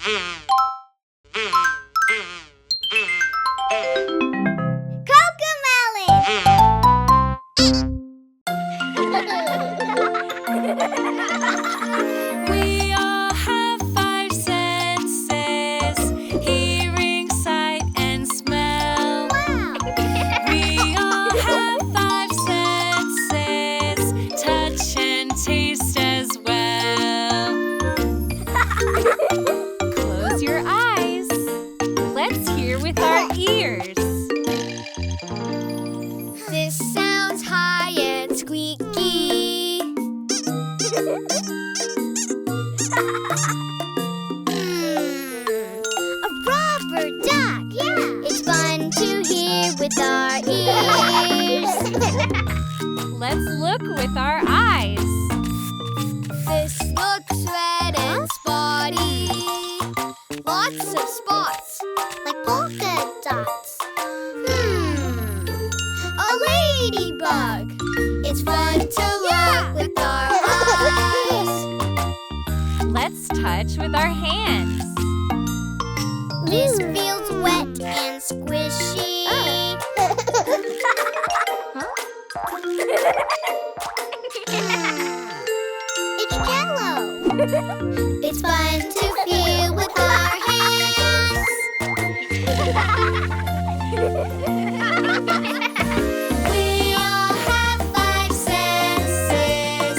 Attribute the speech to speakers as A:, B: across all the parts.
A: We all have five senses: hearing, sight, and smell. We all have five senses: touch and taste as well. Close your eyes. Let's hear with our ears.
B: This sounds high and squeaky. A rubber duck. Yeah. It's fun to hear with our ears.
A: Let's look with our eyes.
B: This looks red and spotty. Lots of spots, like polka dots. A ladybug. It's fun to look with our eyes.
A: Let's touch with our hands.
B: This feels wet and squishy. It's jello. It's fun to feel with our hands. We all have five senses: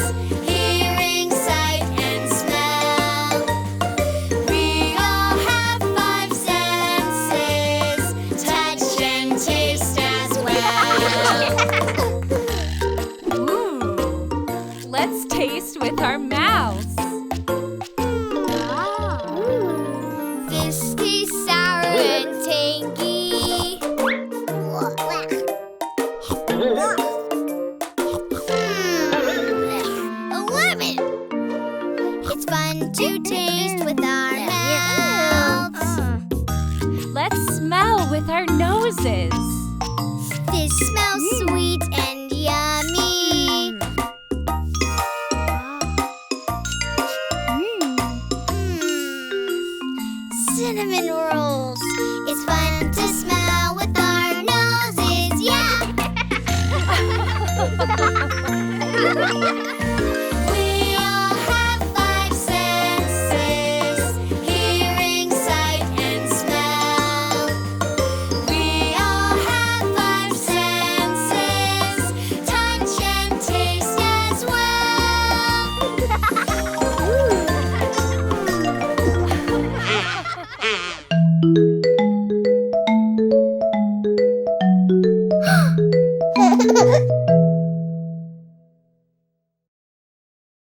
B: hearing, sight, and smell. We all have five senses: touch and taste as well.
A: Ooh. Let's taste with our mouths.
B: This tastes sour and tangy. A lemon. It's fun to taste with our mouths.
A: Let's smell with our noses.
B: This smells sweet and yummy. Cinnamon rolls. It's fun to smell with our noses. Yeah. We all have five senses: hearing, sight, and smell. We all have five senses: touch and taste as well.